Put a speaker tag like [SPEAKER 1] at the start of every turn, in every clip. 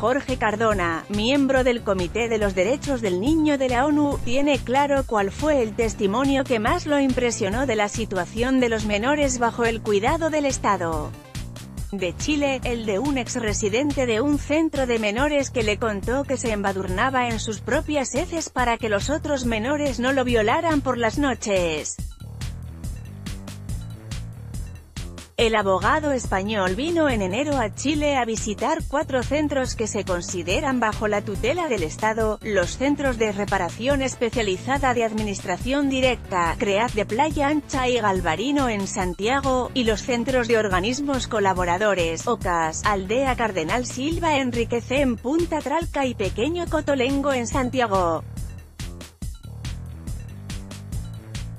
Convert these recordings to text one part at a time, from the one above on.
[SPEAKER 1] Jorge Cardona, miembro del Comité de los Derechos del Niño de la ONU, tiene claro cuál fue el testimonio que más lo impresionó de la situación de los menores bajo el cuidado del Estado de Chile, el de un exresidente de un centro de menores que le contó que se embadurnaba en sus propias heces para que los otros menores no lo violaran por las noches. El abogado español vino en enero a Chile a visitar 4 centros que se consideran bajo la tutela del Estado: los Centros de Reparación Especializada de Administración Directa, CREAD de Playa Ancha y Galvarino en Santiago, y los Centros de Organismos Colaboradores, OCAS, Aldea Cardenal Silva Enríquez en Punta Tralca y Pequeño Cotolengo en Santiago.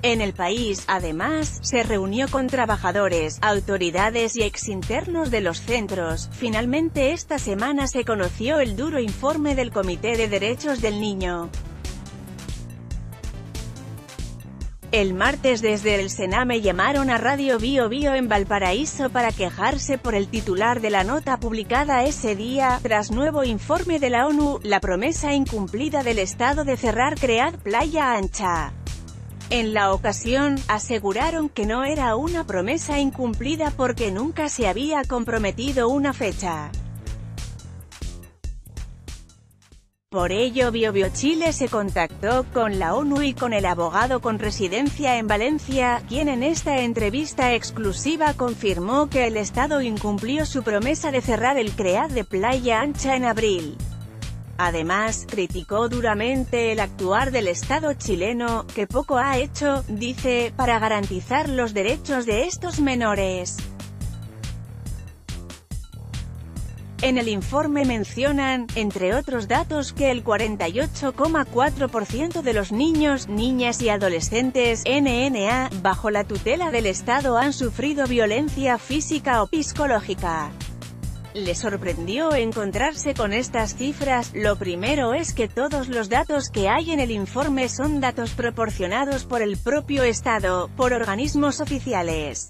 [SPEAKER 1] En el país, además, se reunió con trabajadores, autoridades y exinternos de los centros. Finalmente esta semana se conoció el duro informe del Comité de Derechos del Niño. El martes desde el Sename llamaron a Radio Bio Bio en Valparaíso para quejarse por el titular de la nota publicada ese día, tras nuevo informe de la ONU, la promesa incumplida del Estado de cerrar CREAD Playa Ancha. En la ocasión, aseguraron que no era una promesa incumplida porque nunca se había comprometido una fecha. Por ello Bio Bio Chile se contactó con la ONU y con el abogado con residencia en Valencia, quien en esta entrevista exclusiva confirmó que el Estado incumplió su promesa de cerrar el CREAD de Playa Ancha en abril. Además, criticó duramente el actuar del Estado chileno, que poco ha hecho, dice, para garantizar los derechos de estos menores. En el informe mencionan, entre otros datos, que el 48,4% de los niños, niñas y adolescentes NNA, bajo la tutela del Estado han sufrido violencia física o psicológica. ¿Le sorprendió encontrarse con estas cifras? Lo primero es que todos los datos que hay en el informe son datos proporcionados por el propio Estado, por organismos oficiales.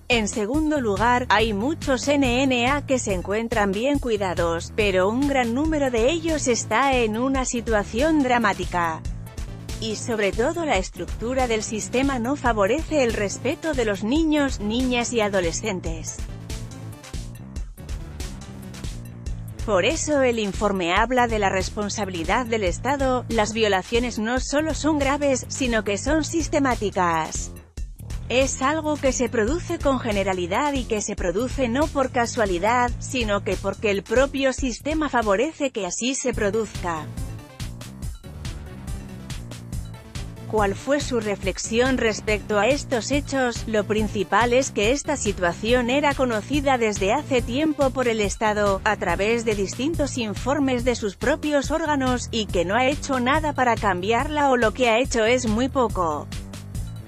[SPEAKER 1] En segundo lugar, hay muchos NNA que se encuentran bien cuidados, pero un gran número de ellos está en una situación dramática. Y sobre todo la estructura del sistema no favorece el respeto de los niños, niñas y adolescentes. Por eso el informe habla de la responsabilidad del Estado. Las violaciones no solo son graves, sino que son sistemáticas. Es algo que se produce con generalidad y que se produce no por casualidad, sino que porque el propio sistema favorece que así se produzca. ¿Cuál fue su reflexión respecto a estos hechos? Lo principal es que esta situación era conocida desde hace tiempo por el Estado, a través de distintos informes de sus propios órganos, y que no ha hecho nada para cambiarla o lo que ha hecho es muy poco.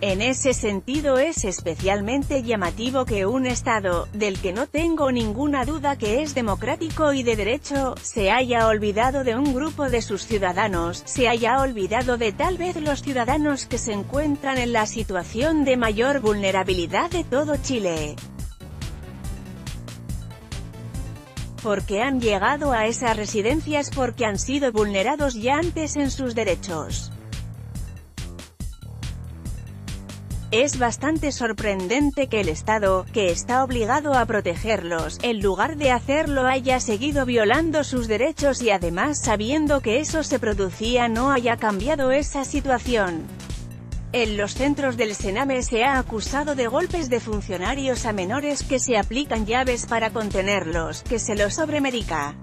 [SPEAKER 1] En ese sentido es especialmente llamativo que un Estado, del que no tengo ninguna duda que es democrático y de derecho, se haya olvidado de un grupo de sus ciudadanos, se haya olvidado de tal vez los ciudadanos que se encuentran en la situación de mayor vulnerabilidad de todo Chile. Porque han llegado a esas residencias porque han sido vulnerados ya antes en sus derechos. Es bastante sorprendente que el Estado, que está obligado a protegerlos, en lugar de hacerlo haya seguido violando sus derechos y además sabiendo que eso se producía no haya cambiado esa situación. En los centros del Sename se ha acusado de golpes de funcionarios a menores, que se aplican llaves para contenerlos, que se los sobremedica.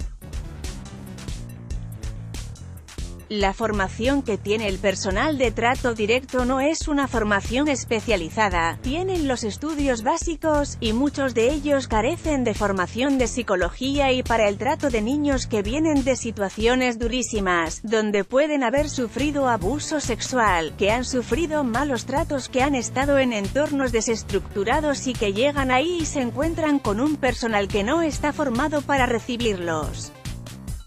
[SPEAKER 1] La formación que tiene el personal de trato directo no es una formación especializada, tienen los estudios básicos, y muchos de ellos carecen de formación de psicología y para el trato de niños que vienen de situaciones durísimas, donde pueden haber sufrido abuso sexual, que han sufrido malos tratos, que han estado en entornos desestructurados y que llegan ahí y se encuentran con un personal que no está formado para recibirlos.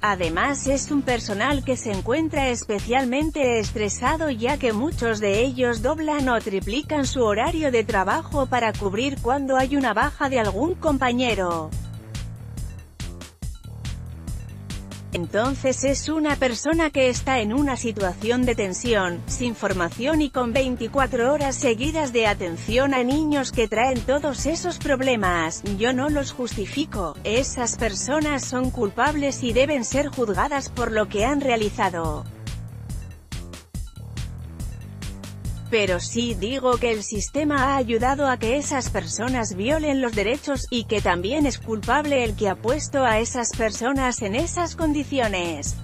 [SPEAKER 1] Además es un personal que se encuentra especialmente estresado ya que muchos de ellos doblan o triplican su horario de trabajo para cubrir cuando hay una baja de algún compañero. Entonces es una persona que está en una situación de tensión, sin formación y con 24 horas seguidas de atención a niños que traen todos esos problemas. Yo no los justifico, esas personas son culpables y deben ser juzgadas por lo que han realizado. Pero sí digo que el sistema ha ayudado a que esas personas violen los derechos, y que también es culpable el que ha puesto a esas personas en esas condiciones.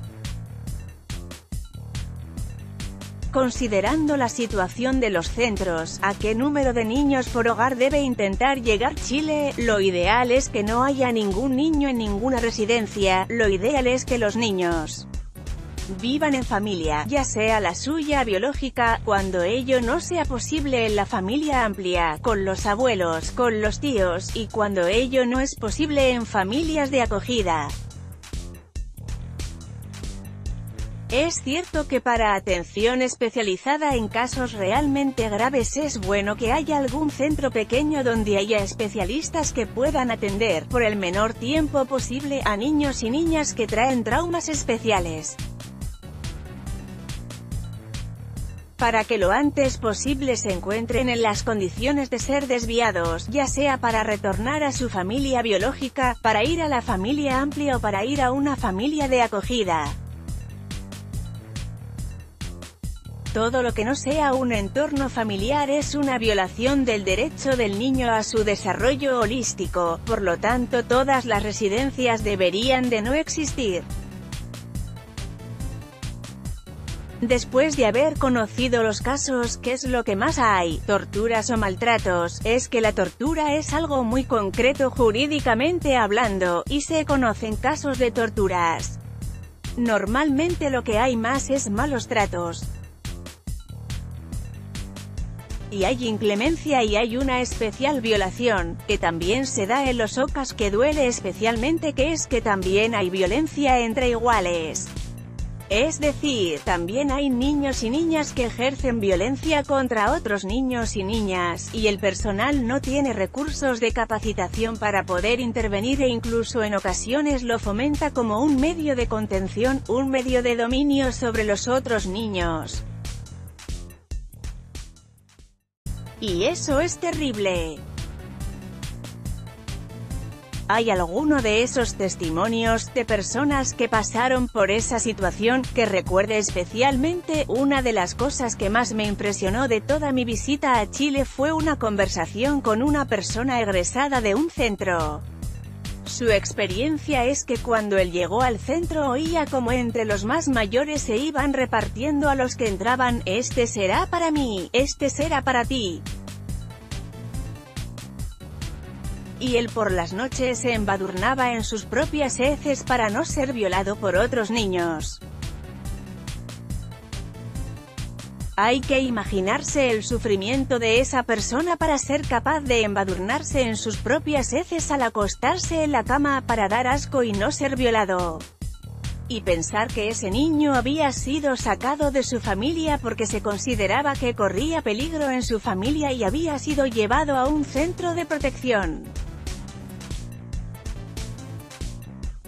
[SPEAKER 1] Considerando la situación de los centros, a qué número de niños por hogar debe intentar llegar Chile, lo ideal es que no haya ningún niño en ninguna residencia, lo ideal es que los niños vivan en familia, ya sea la suya biológica, cuando ello no sea posible en la familia amplia, con los abuelos, con los tíos, y cuando ello no es posible en familias de acogida. Es cierto que para atención especializada en casos realmente graves es bueno que haya algún centro pequeño donde haya especialistas que puedan atender, por el menor tiempo posible, a niños y niñas que traen traumas especiales, para que lo antes posible se encuentren en las condiciones de ser desviados, ya sea para retornar a su familia biológica, para ir a la familia amplia o para ir a una familia de acogida. Todo lo que no sea un entorno familiar es una violación del derecho del niño a su desarrollo holístico, por lo tanto todas las residencias deberían de no existir. Después de haber conocido los casos, ¿qué es lo que más hay? ¿Torturas o maltratos? Es que la tortura es algo muy concreto jurídicamente hablando, y se conocen casos de torturas. Normalmente lo que hay más es malos tratos. Y hay inclemencia y hay una especial violación, que también se da en los OCAS, que duele especialmente, que es que también hay violencia entre iguales. Es decir, también hay niños y niñas que ejercen violencia contra otros niños y niñas, y el personal no tiene recursos de capacitación para poder intervenir e incluso en ocasiones lo fomenta como un medio de contención, un medio de dominio sobre los otros niños. Y eso es terrible. ¿Hay alguno de esos testimonios, de personas que pasaron por esa situación, que recuerde especialmente? Una de las cosas que más me impresionó de toda mi visita a Chile fue una conversación con una persona egresada de un centro. Su experiencia es que cuando él llegó al centro oía como entre los más mayores se iban repartiendo a los que entraban: este será para mí, este será para ti. Y él por las noches se embadurnaba en sus propias heces para no ser violado por otros niños. Hay que imaginarse el sufrimiento de esa persona para ser capaz de embadurnarse en sus propias heces al acostarse en la cama para dar asco y no ser violado. Y pensar que ese niño había sido sacado de su familia porque se consideraba que corría peligro en su familia y había sido llevado a un centro de protección.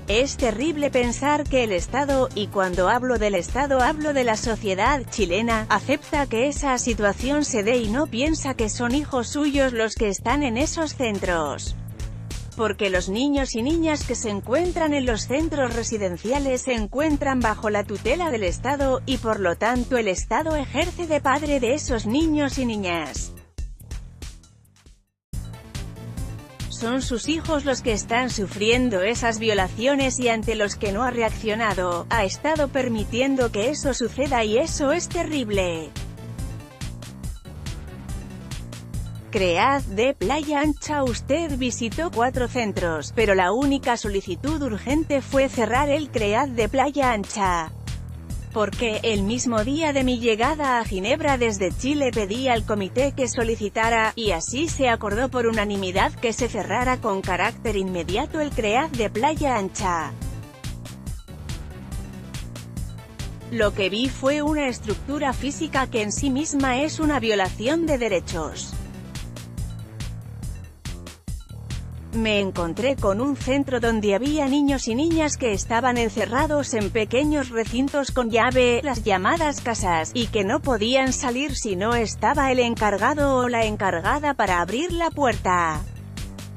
[SPEAKER 1] Es terrible pensar que el Estado, y cuando hablo del Estado hablo de la sociedad chilena, acepta que esa situación se dé y no piensa que son hijos suyos los que están en esos centros. Porque los niños y niñas que se encuentran en los centros residenciales se encuentran bajo la tutela del Estado, y por lo tanto el Estado ejerce de padre de esos niños y niñas. Son sus hijos los que están sufriendo esas violaciones y ante los que no ha reaccionado, ha estado permitiendo que eso suceda, y eso es terrible. CREAD de Playa Ancha. Usted visitó 4 centros, pero la única solicitud urgente fue cerrar el CREAD de Playa Ancha. Porque, el mismo día de mi llegada a Ginebra desde Chile pedí al comité que solicitara, y así se acordó por unanimidad, que se cerrara con carácter inmediato el CREAD de Playa Ancha. Lo que vi fue una estructura física que en sí misma es una violación de derechos. Me encontré con un centro donde había niños y niñas que estaban encerrados en pequeños recintos con llave, las llamadas casas, y que no podían salir si no estaba el encargado o la encargada para abrir la puerta.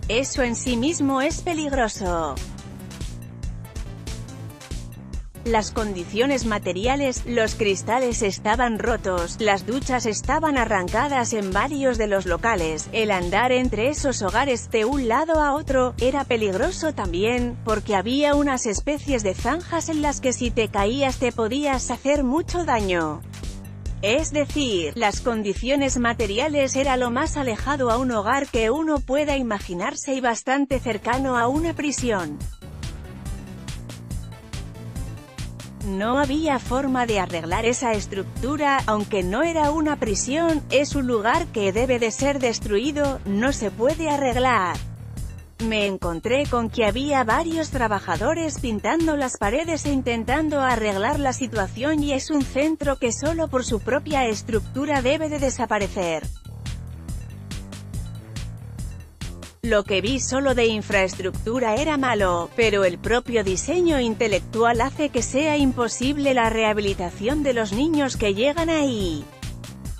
[SPEAKER 1] Eso en sí mismo es peligroso. Las condiciones materiales, los cristales estaban rotos, las duchas estaban arrancadas en varios de los locales, el andar entre esos hogares de un lado a otro, era peligroso también, porque había unas especies de zanjas en las que si te caías te podías hacer mucho daño. Es decir, las condiciones materiales era lo más alejado a un hogar que uno pueda imaginarse y bastante cercano a una prisión. No había forma de arreglar esa estructura, aunque no era una prisión, es un lugar que debe de ser destruido, no se puede arreglar. Me encontré con que había varios trabajadores pintando las paredes e intentando arreglar la situación y es un centro que solo por su propia estructura debe de desaparecer. Lo que vi solo de infraestructura era malo, pero el propio diseño intelectual hace que sea imposible la rehabilitación de los niños que llegan ahí.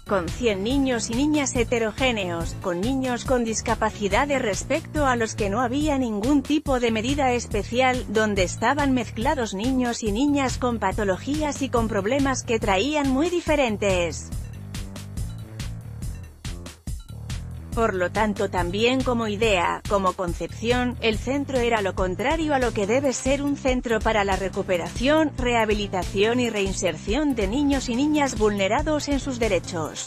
[SPEAKER 1] Con 100 niños y niñas heterogéneos, con niños con discapacidades respecto a los que no había ningún tipo de medida especial, donde estaban mezclados niños y niñas con patologías y con problemas que traían muy diferentes. Por lo tanto también como idea, como concepción, el centro era lo contrario a lo que debe ser un centro para la recuperación, rehabilitación y reinserción de niños y niñas vulnerados en sus derechos.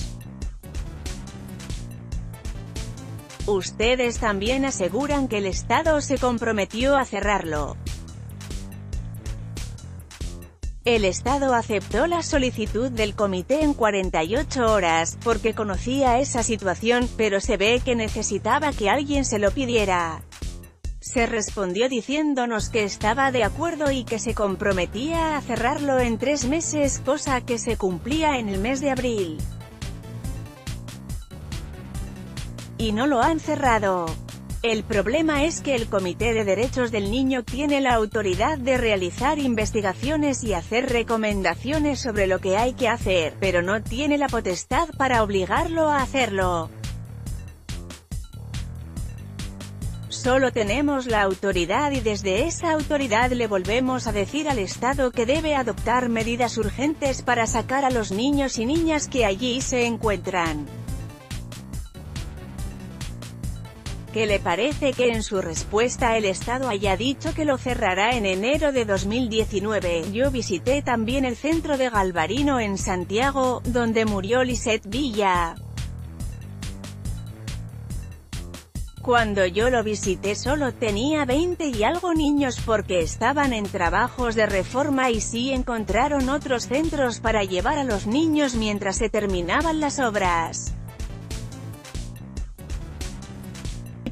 [SPEAKER 1] Ustedes también aseguran que el Estado se comprometió a cerrarlo. El Estado aceptó la solicitud del comité en 48 horas, porque conocía esa situación, pero se ve que necesitaba que alguien se lo pidiera. Se respondió diciéndonos que estaba de acuerdo y que se comprometía a cerrarlo en 3 meses, cosa que se cumplía en el mes de abril. Y no lo han cerrado. El problema es que el Comité de Derechos del Niño tiene la autoridad de realizar investigaciones y hacer recomendaciones sobre lo que hay que hacer, pero no tiene la potestad para obligarlo a hacerlo. Solo tenemos la autoridad y desde esa autoridad le volvemos a decir al Estado que debe adoptar medidas urgentes para sacar a los niños y niñas que allí se encuentran. ¿Qué le parece que en su respuesta el Estado haya dicho que lo cerrará en enero de 2019? Yo visité también el centro de Galvarino en Santiago, donde murió Lisette Villa. Cuando yo lo visité solo tenía 20 y algo niños porque estaban en trabajos de reforma y sí encontraron otros centros para llevar a los niños mientras se terminaban las obras.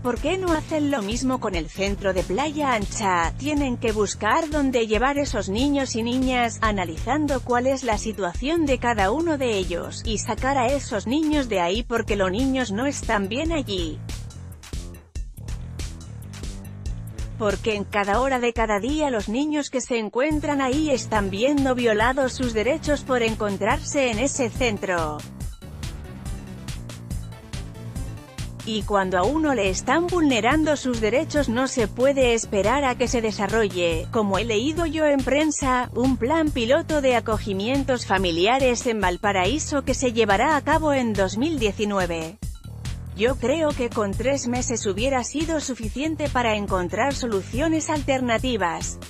[SPEAKER 1] ¿Por qué no hacen lo mismo con el centro de Playa Ancha? Tienen que buscar dónde llevar esos niños y niñas, analizando cuál es la situación de cada uno de ellos, y sacar a esos niños de ahí porque los niños no están bien allí. Porque en cada hora de cada día los niños que se encuentran ahí están viendo violados sus derechos por encontrarse en ese centro. Y cuando a uno le están vulnerando sus derechos no se puede esperar a que se desarrolle, como he leído yo en prensa, un plan piloto de acogimientos familiares en Valparaíso que se llevará a cabo en 2019. Yo creo que con 3 meses hubiera sido suficiente para encontrar soluciones alternativas.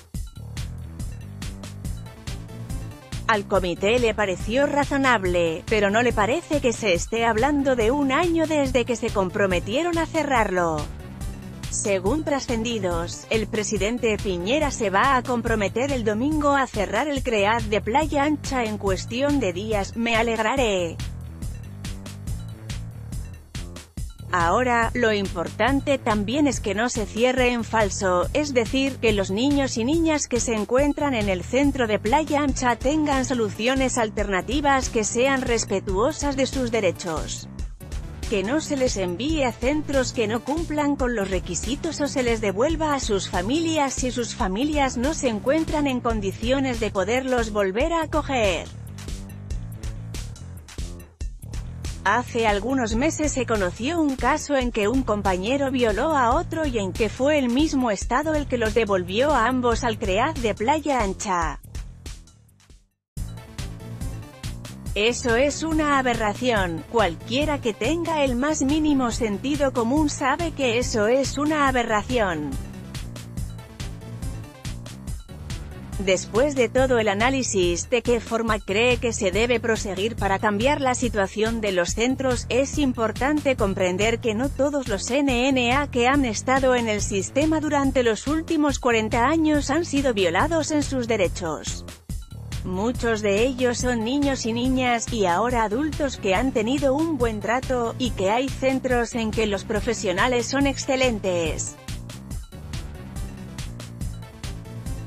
[SPEAKER 1] Al comité le pareció razonable, pero no le parece que se esté hablando de un año desde que se comprometieron a cerrarlo. Según trascendidos, el presidente Piñera se va a comprometer el domingo a cerrar el CREAT de Playa Ancha en cuestión de días. Me alegraré. Ahora, lo importante también es que no se cierre en falso, es decir, que los niños y niñas que se encuentran en el centro de Playa Ancha tengan soluciones alternativas que sean respetuosas de sus derechos. que no se les envíe a centros que no cumplan con los requisitos o se les devuelva a sus familias si sus familias no se encuentran en condiciones de poderlos volver a acoger. Hace algunos meses se conoció un caso en que un compañero violó a otro y en que fue el mismo Estado el que los devolvió a ambos al CREAD de Playa Ancha. Eso es una aberración. Cualquiera que tenga el más mínimo sentido común sabe que eso es una aberración. Después de todo el análisis de qué forma cree que se debe proseguir para cambiar la situación de los centros, es importante comprender que no todos los NNA que han estado en el sistema durante los últimos 40 años han sido violados en sus derechos. Muchos de ellos son niños y niñas, y ahora adultos que han tenido un buen trato, y que hay centros en que los profesionales son excelentes.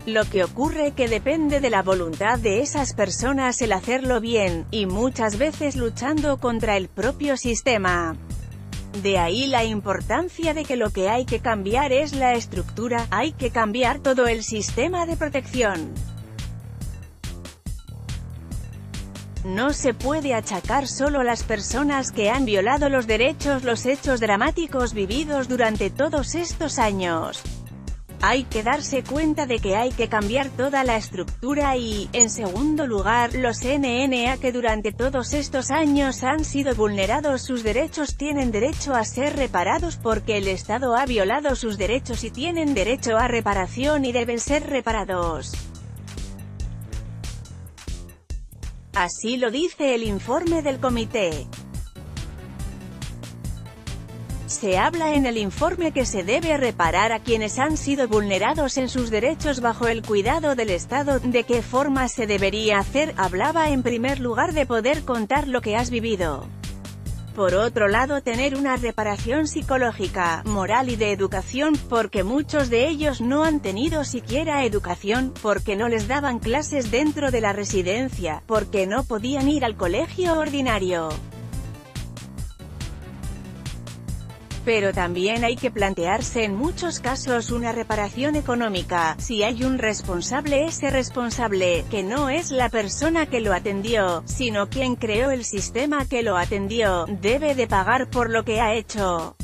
[SPEAKER 1] Lo que ocurre que depende de la voluntad de esas personas el hacerlo bien, y muchas veces luchando contra el propio sistema. De ahí la importancia de que lo que hay que cambiar es la estructura, hay que cambiar todo el sistema de protección. No se puede achacar solo a las personas que han violado los derechos los hechos dramáticos vividos durante todos estos años. Hay que darse cuenta de que hay que cambiar toda la estructura y, en segundo lugar, los NNA que durante todos estos años han sido vulnerados sus derechos tienen derecho a ser reparados porque el Estado ha violado sus derechos y tienen derecho a reparación y deben ser reparados. Así lo dice el informe del comité. Se habla en el informe que se debe reparar a quienes han sido vulnerados en sus derechos bajo el cuidado del Estado. ¿De qué forma se debería hacer? Hablaba en primer lugar de poder contar lo que has vivido. Por otro lado, tener una reparación psicológica, moral y de educación, porque muchos de ellos no han tenido siquiera educación, porque no les daban clases dentro de la residencia, porque no podían ir al colegio ordinario. Pero también hay que plantearse en muchos casos una reparación económica. Si hay un responsable, ese responsable, que no es la persona que lo atendió, sino quien creó el sistema que lo atendió, debe de pagar por lo que ha hecho.